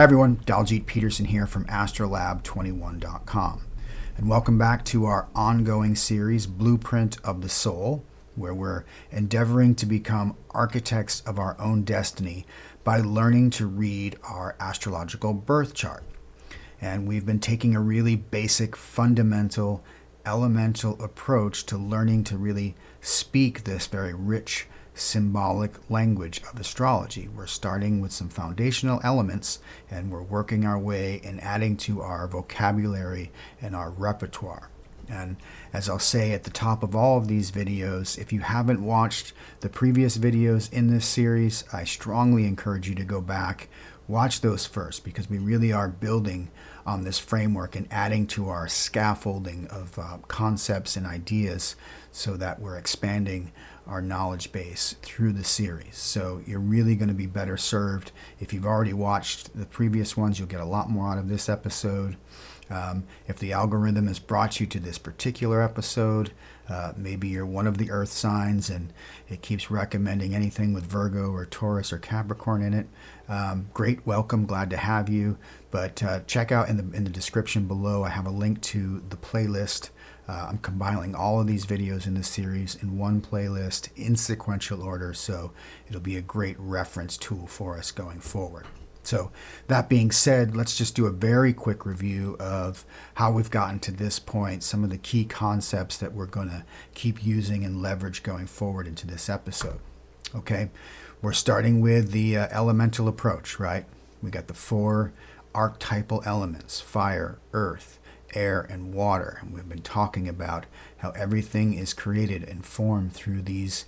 Hi everyone, Daljeet Peterson here from astrolab21.com, and welcome back to our ongoing series, Blueprint of the Soul, where we're endeavoring to become architects of our own destiny by learning to read our astrological birth chart. And we've been taking a really basic, fundamental, elemental approach to learning to really speak this very rich, symbolic language of astrology. We're starting with some foundational elements and we're working our way and adding to our vocabulary and our repertoire. And as I'll say at the top of all of these videos, if you haven't watched the previous videos in this series, I strongly encourage you to go back, watch those first, because we really are building on this framework and adding to our scaffolding of concepts and ideas so that we're expanding our knowledge base through the series. So you're really going to be better served. If you've already watched the previous ones, you'll get a lot more out of this episode. If the algorithm has brought you to this particular episode, maybe you're one of the earth signs and it keeps recommending anything with Virgo or Taurus or Capricorn in it. Great, welcome, glad to have you. But check out in the description below, I have a link to the playlist. I'm compiling all of these videos in this series in one playlist in sequential order, so it'll be a great reference tool for us going forward. So that being said, let's just do a very quick review of how we've gotten to this point, some of the key concepts that we're going to keep using and leverage going forward into this episode. Okay, we're starting with the elemental approach, right? We got the four archetypal elements: fire, earth, air, and water. And we've been talking about how everything is created and formed through these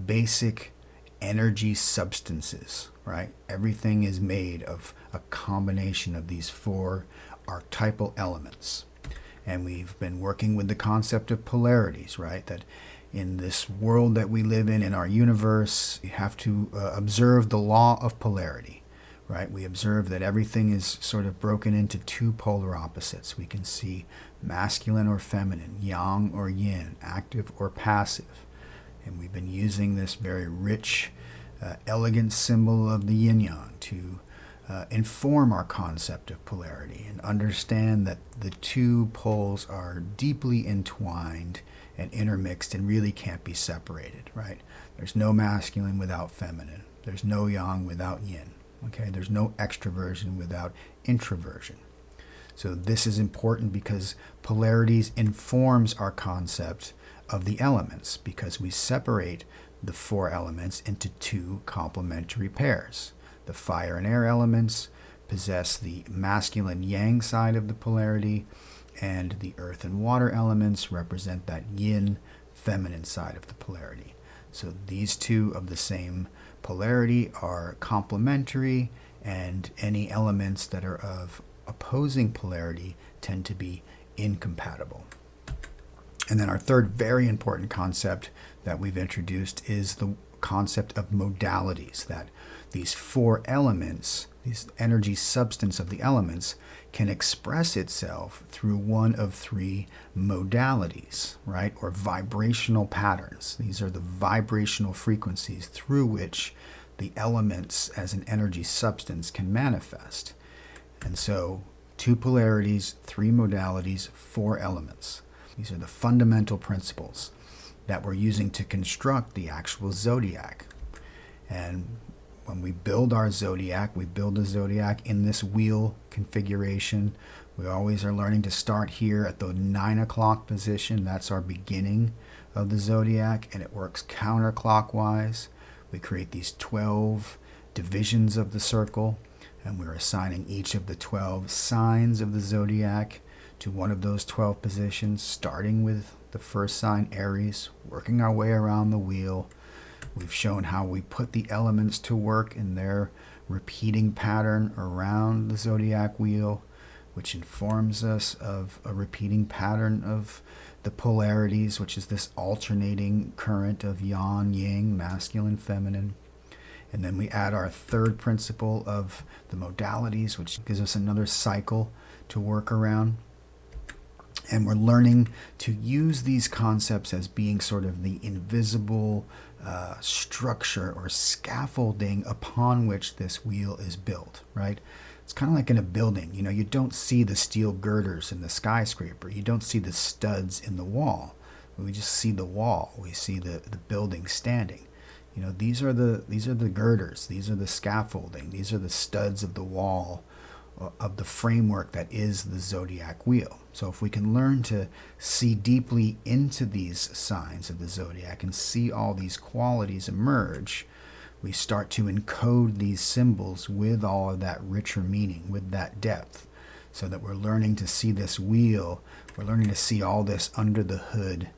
basic energy substances, right? Everything is made of a combination of these four archetypal elements. And we've been working with the concept of polarities, right? That in this world that we live in our universe, you have to observe the law of polarity. Right? We observe that everything is sort of broken into two polar opposites. We can see masculine or feminine, yang or yin, active or passive. And we've been using this very rich, elegant symbol of the yin-yang to inform our concept of polarity and understand that the two poles are deeply entwined and intermixed and really can't be separated, right? There's no masculine without feminine. There's no yang without yin. Okay, there's no extroversion without introversion. So this is important because polarities informs our concept of the elements, because we separate the four elements into two complementary pairs. The fire and air elements possess the masculine yang side of the polarity, and the earth and water elements represent that yin feminine side of the polarity. So these two of the same polarity are complementary, and any elements that are of opposing polarity tend to be incompatible. And then our third very important concept that we've introduced is the concept of modalities, that these four elements, this energy substance of the elements, can express itself through one of three modalities, right? Or vibrational patterns. These are the vibrational frequencies through which the elements as an energy substance can manifest. And so, two polarities, three modalities, four elements. These are the fundamental principles that we're using to construct the actual zodiac. And when we build our zodiac, we build a zodiac in this wheel configuration. We always are learning to start here at the 9 o'clock position. That's our beginning of the zodiac, and it works counterclockwise. We create these 12 divisions of the circle, and we're assigning each of the 12 signs of the zodiac to one of those 12 positions, starting with the first sign, Aries, working our way around the wheel. We've shown how we put the elements to work in their repeating pattern around the zodiac wheel, which informs us of a repeating pattern of the polarities, which is this alternating current of yang, yin, masculine, feminine. And then we add our third principle of the modalities, which gives us another cycle to work around. And we're learning to use these concepts as being sort of the invisible structure or scaffolding upon which this wheel is built, right? It's kind of like in a building. You know, you don't see the steel girders in the skyscraper. You don't see the studs in the wall. We just see the wall. We see the building standing. You know, these are the girders. These are the scaffolding. These are the studs of the wall, of the framework that is the zodiac wheel. So if we can learn to see deeply into these signs of the zodiac and see all these qualities emerge, we start to encode these symbols with all of that richer meaning, with that depth, so that we're learning to see this wheel. We're learning to see all this under the hood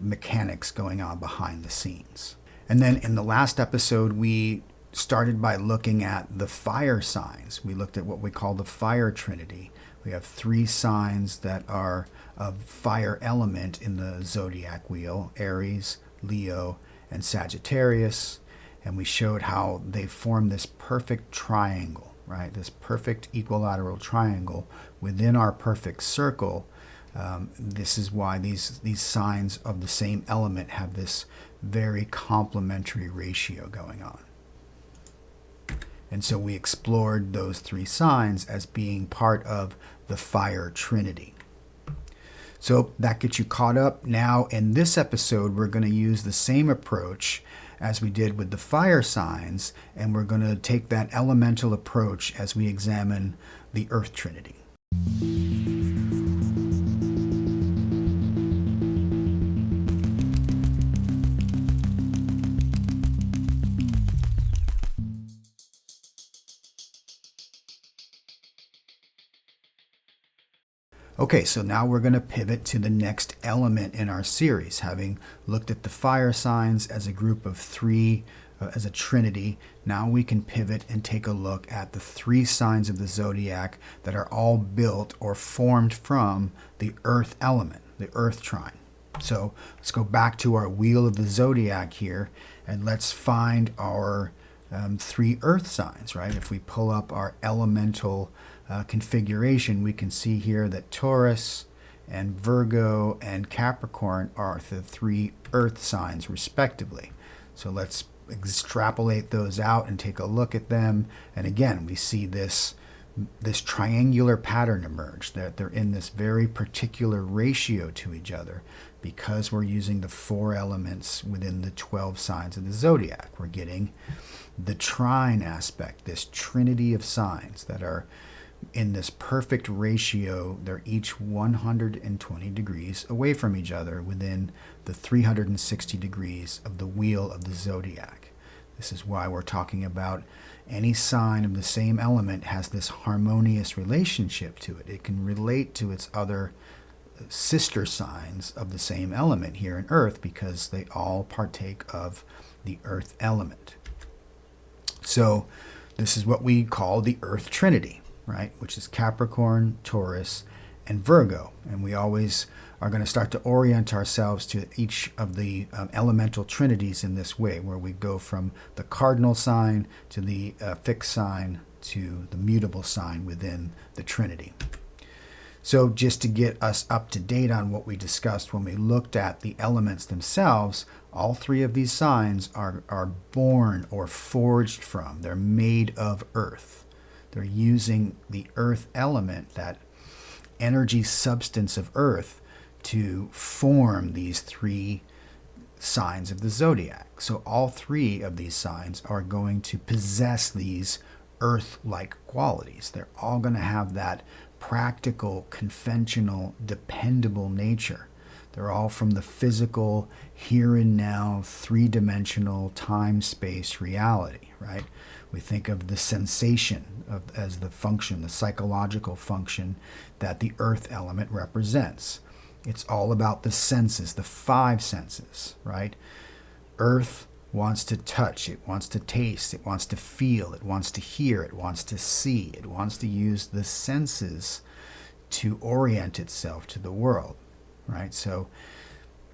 mechanics going on behind the scenes. And then in the last episode, we started by looking at the fire signs. We looked at what we call the fire trinity. We have 3 signs that are of fire element in the zodiac wheel: Aries, Leo, and Sagittarius. And we showed how they form this perfect triangle, right? This perfect equilateral triangle within our perfect circle. This is why these signs of the same element have this very complementary ratio going on. And so we explored those 3 signs as being part of the fire trinity. So that gets you caught up. Now in this episode, we're going to use the same approach as we did with the fire signs, and we're going to take that elemental approach as we examine the earth trinity. Okay, so now we're going to pivot to the next element in our series. Having looked at the fire signs as a group of 3, as a trinity, now we can pivot and take a look at the 3 signs of the zodiac that are all built or formed from the earth element, the earth trine. So let's go back to our wheel of the zodiac here, and let's find our 3 earth signs, right? If we pull up our elemental configuration, we can see here that Taurus and Virgo and Capricorn are the 3 earth signs respectively. So let's extrapolate those out and take a look at them. And again, we see this triangular pattern emerge, that they're in this very particular ratio to each other because we're using the 4 elements within the 12 signs of the zodiac. We're getting the trine aspect, this trinity of signs that are in this perfect ratio. They're each 120 degrees away from each other within the 360 degrees of the wheel of the zodiac. This is why we're talking about any sign of the same element has this harmonious relationship to it. It can relate to its other sister signs of the same element here in Earth because they all partake of the earth element. So this is what we call the earth trinity, right? Which is Capricorn, Taurus, and Virgo. And we always are going to start to orient ourselves to each of the elemental trinities in this way, where we go from the cardinal sign to the fixed sign to the mutable sign within the trinity. So just to get us up to date on what we discussed when we looked at the elements themselves, all 3 of these signs are born or forged from. They're made of earth. They're using the earth element, that energy substance of earth, to form these 3 signs of the zodiac. So all 3 of these signs are going to possess these earth-like qualities. They're all going to have that practical, conventional, dependable nature. They're all from the physical, here and now, 3-dimensional time-space reality, right? We think of the sensation as the function, the psychological function that the earth element represents. It's all about the senses, the 5 senses, right? Earth wants to touch, it wants to taste, it wants to feel, it wants to hear, it wants to see, it wants to use the senses to orient itself to the world, right? So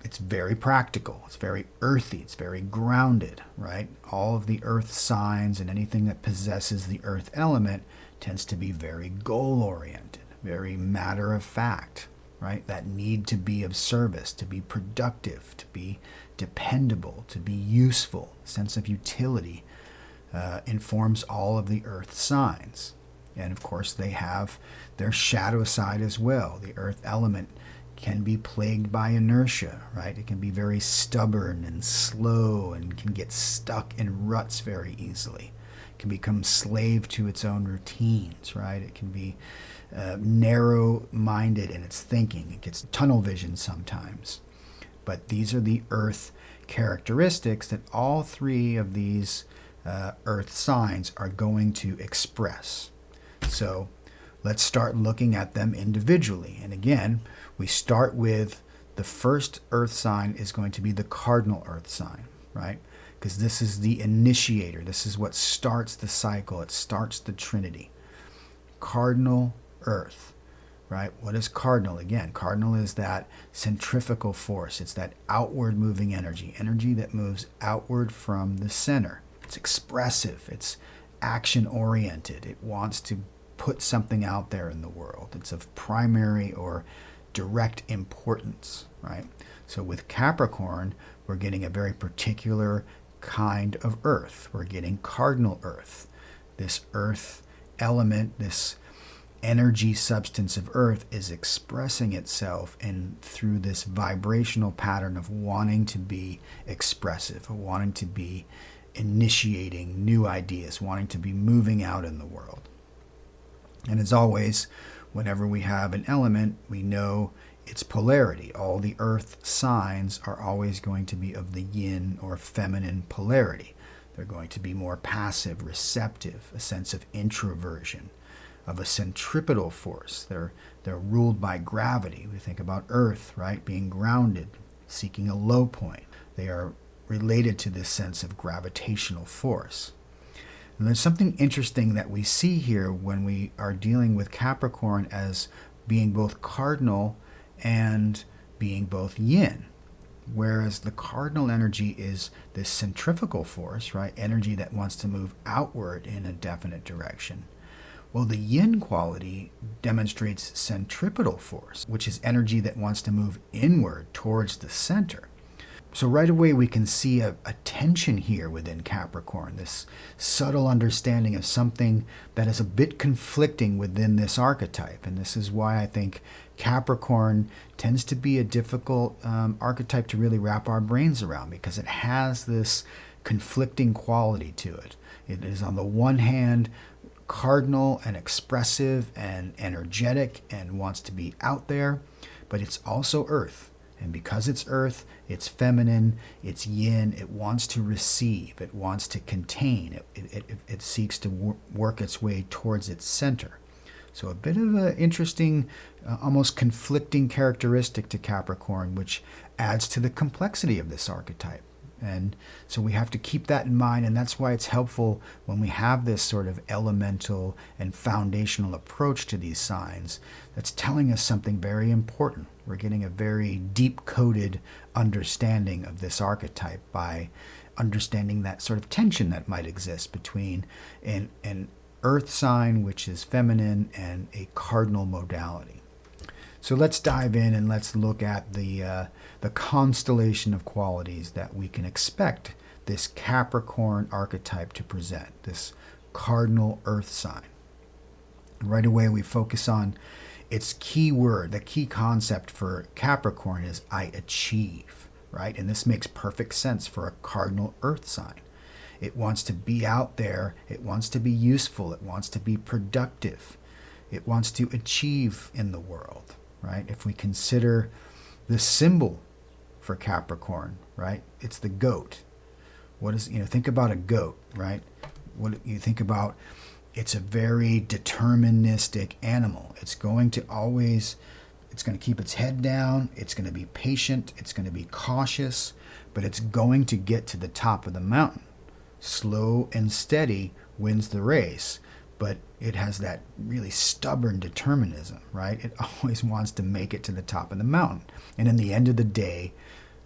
it's very practical, it's very earthy, it's very grounded, right? All of the earth signs and anything that possesses the earth element tends to be very goal-oriented, very matter-of-fact, right? That need to be of service, to be productive, to be dependable, to be useful, sense of utility, informs all of the earth signs. And of course, they have their shadow side as well. The earth element can be plagued by inertia, right? It can be very stubborn and slow and can get stuck in ruts very easily. It can become slave to its own routines, right? It can be narrow-minded in its thinking. It gets tunnel vision sometimes. But these are the earth characteristics that all three of these earth signs are going to express. So let's start looking at them individually. And again, we start with the first earth sign is going to be the cardinal earth sign, right? Because this is the initiator. This is what starts the cycle. It starts the Trinity. Cardinal earth, right? What is cardinal? Again, cardinal is that centrifugal force. It's that outward moving energy, energy that moves outward from the center. It's expressive. It's action oriented. It wants to put something out there in the world. It's of primary or direct importance, right? So with Capricorn, we're getting a very particular kind of earth. We're getting cardinal earth. This earth element, this energy substance of earth is expressing itself through this vibrational pattern of wanting to be expressive, of wanting to be initiating new ideas, wanting to be moving out in the world. And as always, whenever we have an element, we know its polarity. All the earth signs are always going to be of the yin or feminine polarity. They're going to be more passive, receptive, a sense of introversion, of a centripetal force. They're ruled by gravity. We think about earth, right, being grounded, seeking a low point. They are related to this sense of gravitational force. And there's something interesting that we see here when we are dealing with Capricorn as being both cardinal and being both yin. Whereas the cardinal energy is this centrifugal force, right? Energy that wants to move outward in a definite direction. Well, the yin quality demonstrates centripetal force, which is energy that wants to move inward towards the center. So right away we can see a tension here within Capricorn, this subtle understanding of something that is a bit conflicting within this archetype. And this is why I think Capricorn tends to be a difficult archetype to really wrap our brains around, because it has this conflicting quality to it. It is on the one hand cardinal and expressive and energetic and wants to be out there, but it's also earth. And because it's earth, it's feminine, it's yin, it wants to receive, it wants to contain, it seeks to work its way towards its center. So a bit of an interesting, almost conflicting characteristic to Capricorn, which adds to the complexity of this archetype. And so we have to keep that in mind, and that's why it's helpful when we have this sort of elemental and foundational approach to these signs that's telling us something very important. We're getting a very deep-coded understanding of this archetype by understanding that sort of tension that might exist between an earth sign, which is feminine, and a cardinal modality. So let's dive in and let's look at the constellation of qualities that we can expect this Capricorn archetype to present, this cardinal earth sign. Right away we focus on its key word. The key concept for Capricorn is I achieve, right? And this makes perfect sense for a cardinal earth sign. It wants to be out there. It wants to be useful. It wants to be productive. It wants to achieve in the world, right? If we consider the symbol for Capricorn, right? It's the goat. What is, think about a goat, right? What you think about, it's a very deterministic animal. It's going to keep its head down. It's going to be patient. It's going to be cautious, but it's going to get to the top of the mountain. Slow and steady wins the race, but it has that really stubborn determinism, right? It always wants to make it to the top of the mountain. And in the end of the day,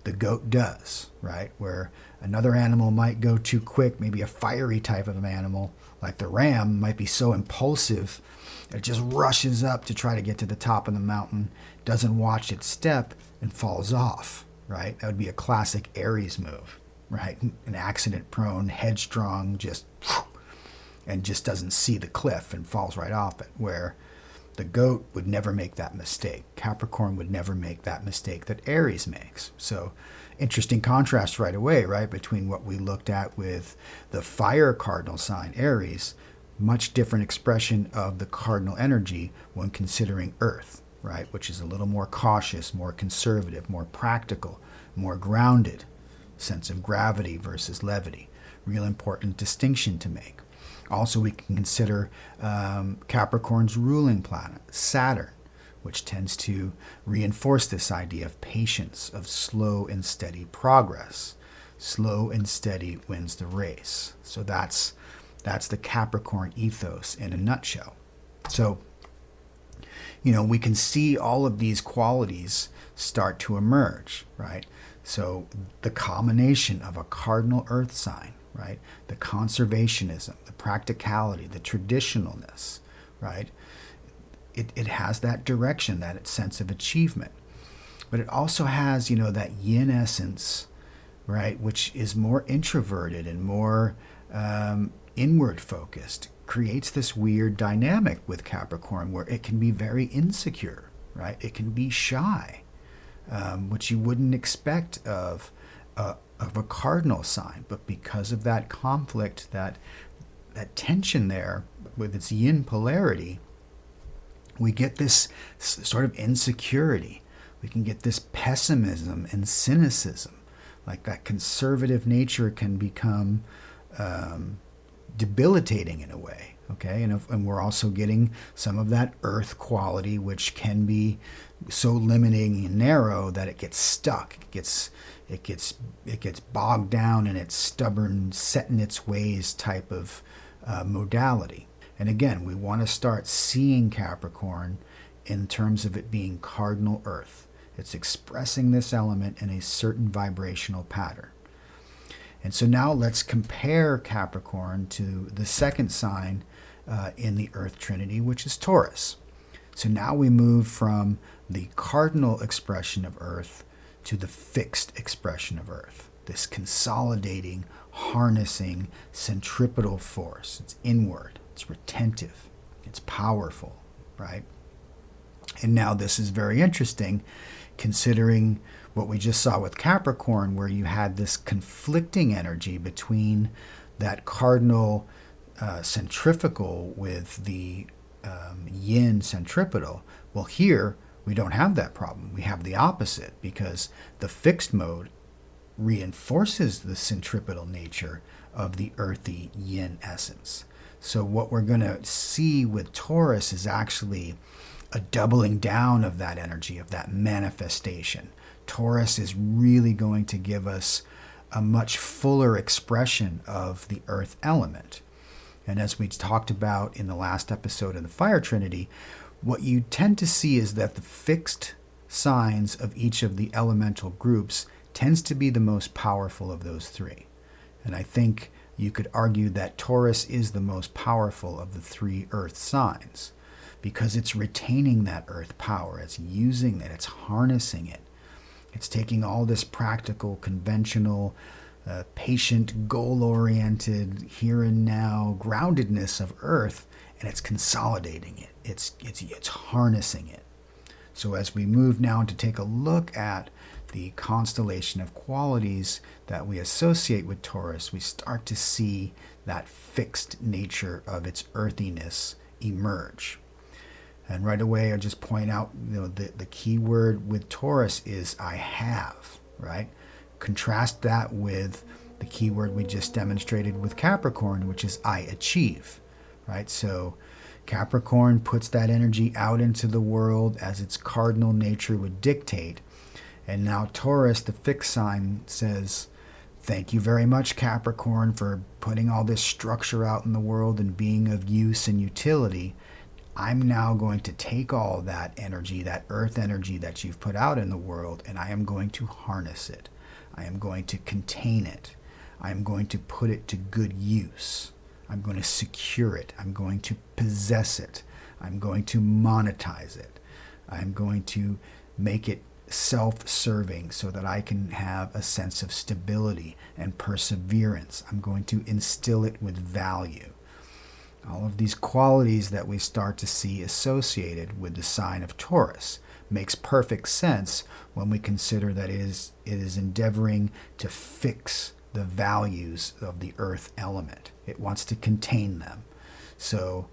the goat does, right? Where another animal might go too quick, maybe a fiery type of animal, like the ram, might be so impulsive, it just rushes up to try to get to the top of the mountain, doesn't watch its step, and falls off, right? That would be a classic Aries move. right? An accident-prone, headstrong, and just doesn't see the cliff and falls right off it, where the goat would never make that mistake. Capricorn would never make that mistake that Aries makes. So interesting contrast right away, right, between what we looked at with the fire cardinal sign, Aries, much different expression of the cardinal energy when considering Earth, right, which is a little more cautious, more conservative, more practical, more grounded, sense of gravity versus levity. Real important distinction to make. Also, we can consider Capricorn's ruling planet, Saturn, which tends to reinforce this idea of patience, of slow and steady progress. Slow and steady wins the race. So that's the Capricorn ethos in a nutshell. So, we can see all of these qualities start to emerge, right? So the combination of a cardinal earth sign, right? The conservationism, the practicality, the traditionalness, right? It has that direction, that sense of achievement. But it also has, that yin essence, right? Which is more introverted and more inward focused. Creates this weird dynamic with Capricorn where it can be very insecure, right? It can be shy, which you wouldn't expect of a cardinal sign. But because of that conflict, that tension there with its yin polarity, we get this sort of insecurity. We can get this pessimism and cynicism. Like that conservative nature can become debilitating in a way, okay? And we're also getting some of that earth quality, which can be so limiting and narrow that it gets stuck. It gets bogged down in its stubborn, set in its ways type of modality. And again, we want to start seeing Capricorn in terms of it being cardinal earth. It's expressing this element in a certain vibrational pattern. And so now let's compare Capricorn to the second sign in the Earth Trinity, which is Taurus. So now we move from the cardinal expression of Earth to the fixed expression of Earth. This consolidating, harnessing, centripetal force. It's inward, it's retentive, it's powerful, right? And now this is very interesting, considering what we just saw with Capricorn, where you had this conflicting energy between that cardinal centrifugal with the yin centripetal. Well, here we don't have that problem. We have the opposite, because the fixed mode reinforces the centripetal nature of the earthy yin essence. So what we're going to see with Taurus is actually a doubling down of that energy, of that manifestation. Taurus is really going to give us a much fuller expression of the earth element. And as we talked about in the last episode of the Fire Trinity, what you tend to see is that the fixed signs of each of the elemental groups tends to be the most powerful of those three. And I think you could argue that Taurus is the most powerful of the three earth signs, because it's retaining that earth power, it's using it, it's harnessing it. It's taking all this practical, conventional, patient, goal-oriented, here and now groundedness of Earth, and it's consolidating it. It's harnessing it. So as we move now to take a look at the constellation of qualities that we associate with Taurus, we start to see that fixed nature of its earthiness emerge. And right away, I just point out, the key word with Taurus is I have, right? Contrast that with the key word we just demonstrated with Capricorn, which is I achieve, right? So Capricorn puts that energy out into the world as its cardinal nature would dictate. And now Taurus, the fixed sign, says, thank you very much, Capricorn, for putting all this structure out in the world and being of use and utility. I'm now going to take all that energy, that earth energy that you've put out in the world, and I am going to harness it. I am going to contain it. I am going to put it to good use. I'm going to secure it. I'm going to possess it. I'm going to monetize it. I'm going to make it self-serving so that I can have a sense of stability and perseverance. I'm going to instill it with value. All of these qualities that we start to see associated with the sign of Taurus makes perfect sense when we consider that it is endeavoring to fix the values of the earth element. It wants to contain them. So,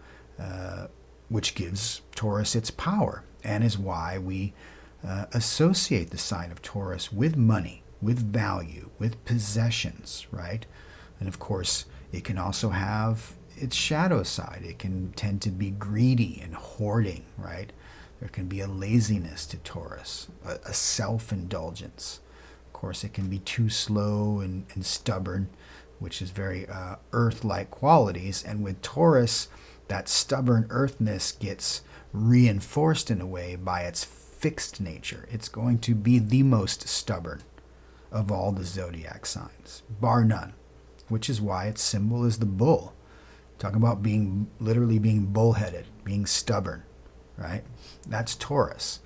which gives Taurus its power, and is why we associate the sign of Taurus with money, with value, with possessions, right? And of course, it can also have its shadow side. It can tend to be greedy and hoarding, right? There can be a laziness to Taurus, a self-indulgence. Of course, it can be too slow and stubborn, which is very earth-like qualities. And with Taurus, that stubborn earthness gets reinforced in a way by its fixed nature. It's going to be the most stubborn of all the zodiac signs, bar none, which is why its symbol is the bull. Talking about literally being bullheaded, being stubborn, right? That's Taurus.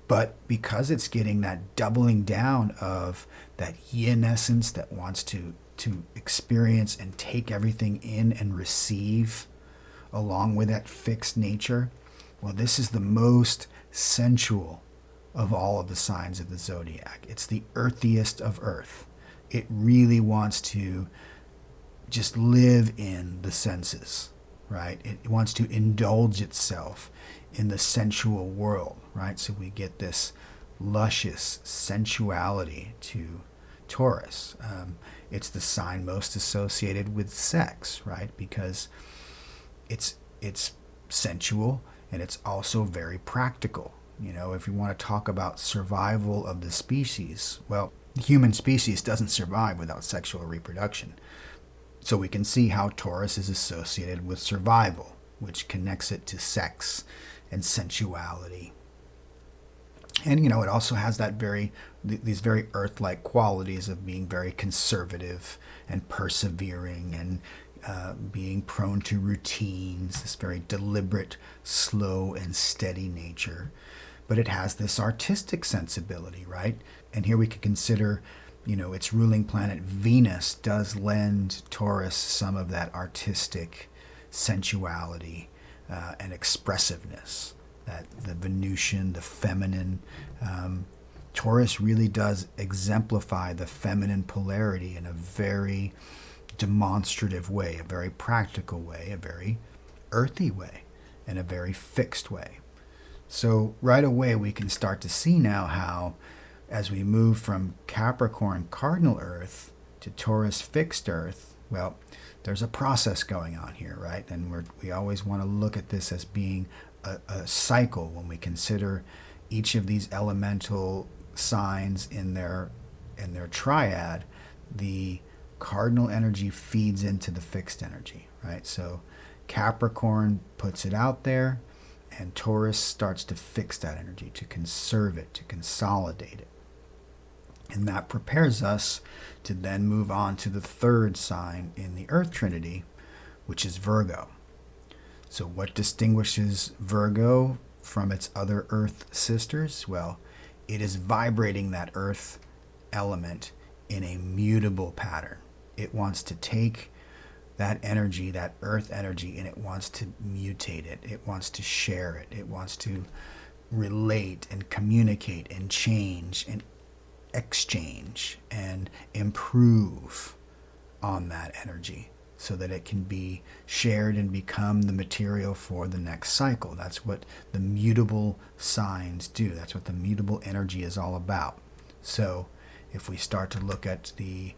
But because it's getting that doubling down of that yin essence that wants to experience and take everything in and receive along with that fixed nature, well, this is the most sensual of all of the signs of the zodiac. It's the earthiest of earth. It really wants to just live in the senses, right? It wants to indulge itself in the sensual world, right? So we get this luscious sensuality to Taurus. It's the sign most associated with sex, right? Because it's sensual and it's also very practical. You know, if you want to talk about survival of the species, well, the human species doesn't survive without sexual reproduction. So we can see how Taurus is associated with survival, which connects it to sex and sensuality. And, you know, it also has these very earth-like qualities of being very conservative and persevering and being prone to routines, this very deliberate, slow, and steady nature. But it has this artistic sensibility, right? And here we could consider, you know, its ruling planet Venus does lend Taurus some of that artistic sensuality and expressiveness, that the Venusian, the feminine. Taurus really does exemplify the feminine polarity in a very demonstrative way, a very practical way, a very earthy way, and a very fixed way. So right away we can start to see now how, as we move from Capricorn Cardinal Earth to Taurus fixed Earth, well, there's a process going on here, right? And we always want to look at this as being a cycle when we consider each of these elemental signs in their triad. The cardinal energy feeds into the fixed energy, right? So Capricorn puts it out there, and Taurus starts to fix that energy, to conserve it, to consolidate it. And that prepares us to then move on to the third sign in the Earth Trinity, which is Virgo. So what distinguishes Virgo from its other Earth sisters? Well, it is vibrating that Earth element in a mutable pattern. It wants to take that energy, that Earth energy, and it wants to mutate it. It wants to share it. It wants to relate and communicate and change and exchange and improve on that energy so that it can be shared and become the material for the next cycle. That's what the mutable signs do. That's what the mutable energy is all about. So if we start to look at the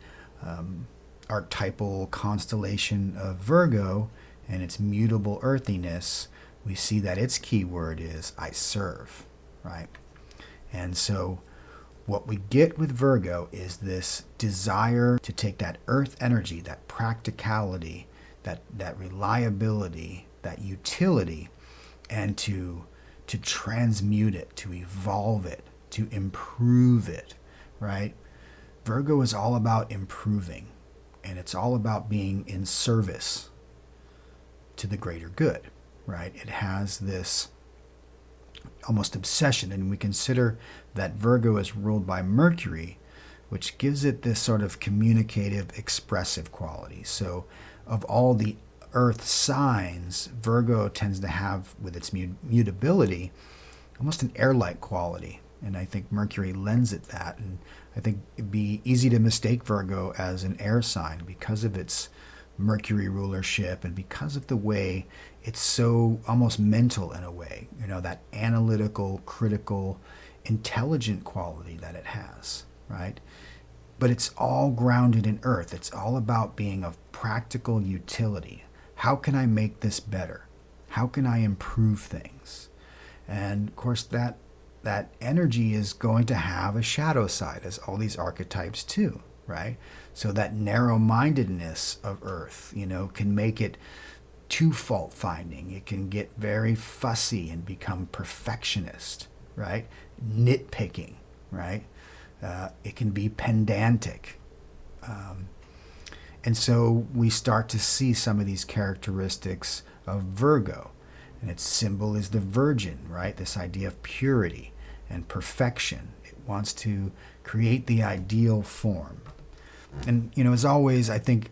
archetypal constellation of Virgo and its mutable earthiness, we see that its key word is I serve, right? And so what we get with Virgo is this desire to take that earth energy, that practicality, that reliability, that utility, and to transmute it, to evolve it, to improve it, right? Virgo is all about improving, and it's all about being in service to the greater good, right? It has this almost obsession. And we consider that Virgo is ruled by Mercury, which gives it this sort of communicative, expressive quality. So of all the earth signs, Virgo tends to have, with its mutability, almost an air-like quality. And I think Mercury lends it that. And I think it'd be easy to mistake Virgo as an air sign because of its Mercury rulership and because of the way it's so almost mental in a way, that analytical, critical, intelligent quality that it has, right? But it's all grounded in earth. It's all about being of practical utility. How can I make this better? How can I improve things? And of course, that energy is going to have a shadow side, as all these archetypes too, right? So that narrow-mindedness of earth, can make it too fault-finding. It can get very fussy and become perfectionist, right? Nitpicking, right? It can be pedantic. And so we start to see some of these characteristics of Virgo. And its symbol is the Virgin, right? This idea of purity and perfection. It wants to create the ideal form. And, as always, I think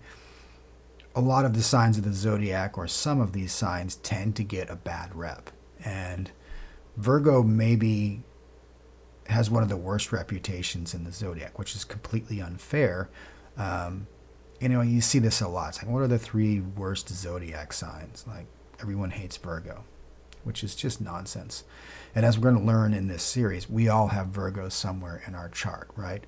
a lot of the signs of the zodiac, or some of these signs, tend to get a bad rep. And Virgo maybe has one of the worst reputations in the zodiac, which is completely unfair. You see this a lot. It's like, what are the 3 worst zodiac signs? Like, everyone hates Virgo, which is just nonsense. And as we're going to learn in this series, we all have Virgo somewhere in our chart, right?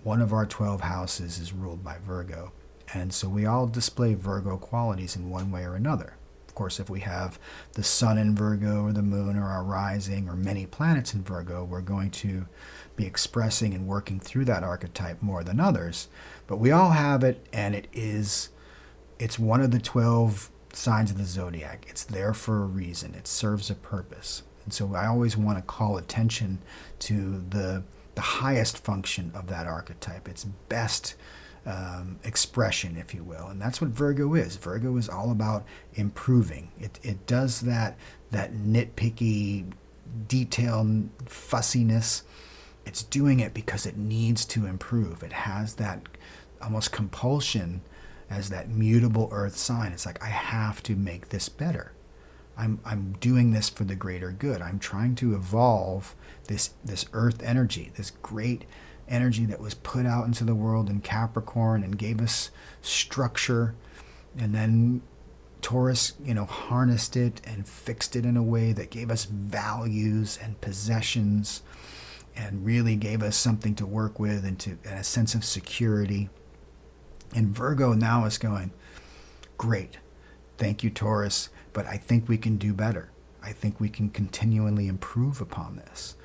One of our 12 houses is ruled by Virgo. And so we all display Virgo qualities in one way or another. Of course, if we have the sun in Virgo, or the moon, or our rising, or many planets in Virgo, we're going to be expressing and working through that archetype more than others. But we all have it, and it's one of the 12 signs of the zodiac. It's there for a reason. It serves a purpose. And so I always want to call attention to the highest function of that archetype, its best expression, if you will. And that's what Virgo is. Virgo is all about improving. It does that nitpicky, detailed fussiness. It's doing it because it needs to improve. It has that almost compulsion as that mutable earth sign. It's like, I have to make this better. I'm doing this for the greater good. I'm trying to evolve this earth energy, this great energy that was put out into the world in Capricorn and gave us structure. And then Taurus, harnessed it and fixed it in a way that gave us values and possessions and really gave us something to work with and a sense of security. And Virgo now is going, great, thank you, Taurus, but I think we can do better. I think we can continually improve upon this.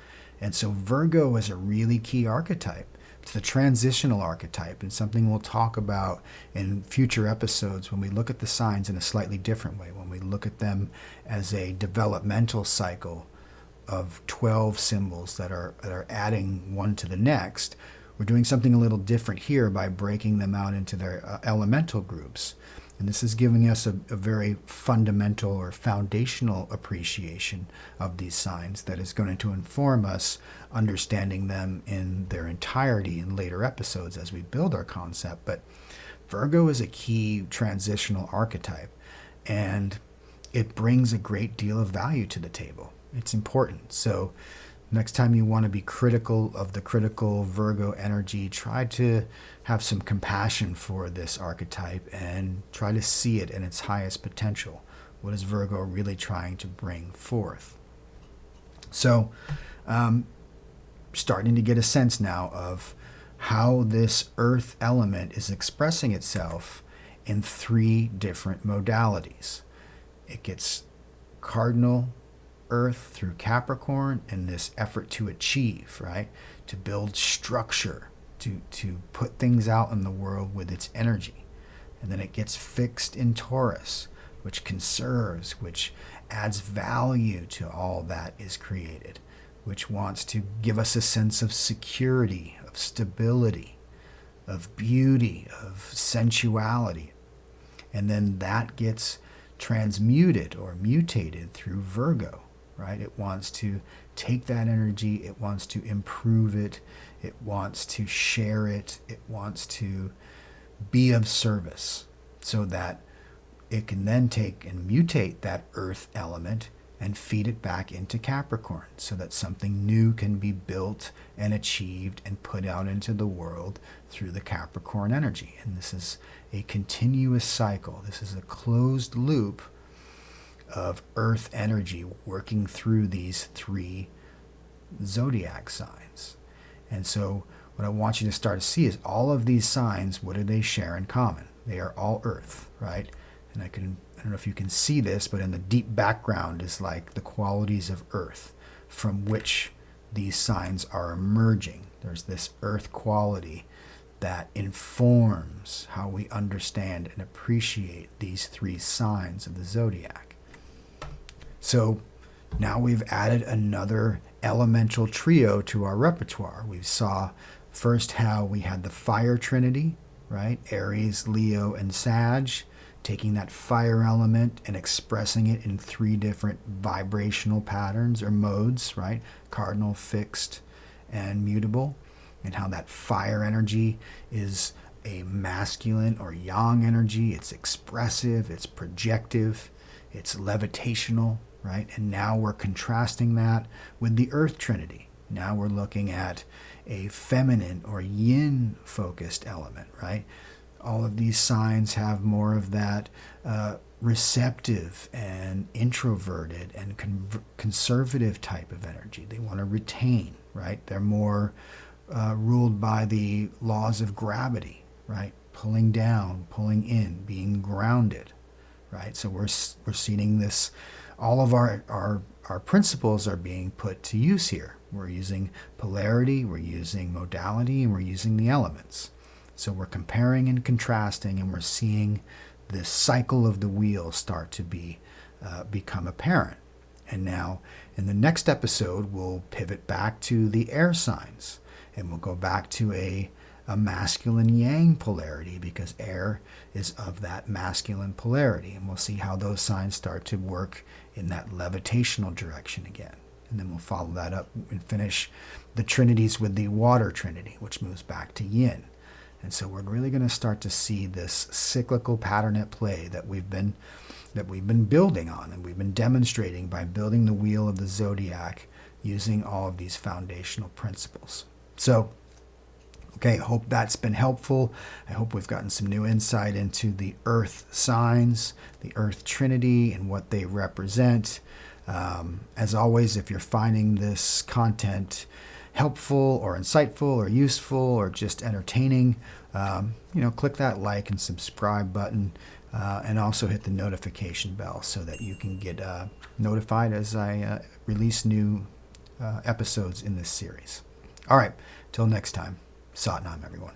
And so Virgo is a really key archetype. It's the transitional archetype, and something we'll talk about in future episodes when we look at the signs in a slightly different way, when we look at them as a developmental cycle of 12 symbols that are adding one to the next. We're doing something a little different here by breaking them out into their elemental groups. And this is giving us a very fundamental or foundational appreciation of these signs that is going to inform us understanding them in their entirety in later episodes as we build our concept. But Virgo is a key transitional archetype, and it brings a great deal of value to the table. It's important. So next time you want to be critical of the critical Virgo energy, try to have some compassion for this archetype and try to see it in its highest potential. What is Virgo really trying to bring forth? So, starting to get a sense now of how this earth element is expressing itself in 3 different modalities. It gets cardinal earth through Capricorn in this effort to achieve, right? To build structure, to put things out in the world with its energy. And then it gets fixed in Taurus, which conserves, which adds value to all that is created, which wants to give us a sense of security, of stability, of beauty, of sensuality. And then that gets transmuted or mutated through Virgo, right? It wants to take that energy, it wants to improve it, it wants to share it, it wants to be of service so that it can then take and mutate that earth element and feed it back into Capricorn so that something new can be built and achieved and put out into the world through the Capricorn energy. And this is a continuous cycle. This is a closed loop of earth energy working through these 3 zodiac signs. And so what I want you to start to see is all of these signs, what do they share in common? They are all earth, right? And I don't know if you can see this, but in the deep background is like the qualities of earth from which these signs are emerging. There's this earth quality that informs how we understand and appreciate these 3 signs of the zodiac. So now we've added another elemental trio to our repertoire. We saw first how we had the fire trinity, right? Aries, Leo, and Sag, taking that fire element and expressing it in 3 different vibrational patterns or modes, right? Cardinal, fixed, and mutable. And how that fire energy is a masculine or yang energy. It's expressive, it's projective, it's levitational, right? And now we're contrasting that with the earth trinity. Now we're looking at a feminine or yin focused element, right? All of these signs have more of that receptive and introverted and conservative type of energy. They want to retain, right? They're more ruled by the laws of gravity, right? Pulling down, pulling in, being grounded, right? So we're seeing this, all of our principles are being put to use here. We're using polarity, we're using modality, and we're using the elements. So we're comparing and contrasting, and we're seeing this cycle of the wheel start to become apparent. And now in the next episode, we'll pivot back to the air signs, and we'll go back to a masculine yang polarity, because air is of that masculine polarity. And we'll see how those signs start to work in that levitational direction again. And then we'll follow that up and finish the trinities with the water trinity, which moves back to yin. And so we're really going to start to see this cyclical pattern at play that we've been building on, and we've been demonstrating by building the wheel of the zodiac using all of these foundational principles. So, okay, I hope that's been helpful. I hope we've gotten some new insight into the earth signs, the earth trinity, and what they represent. As always, if you're finding this content helpful or insightful or useful or just entertaining, click that like and subscribe button, and also hit the notification bell so that you can get notified as I release new episodes in this series. All right, till next time, Satnam, everyone.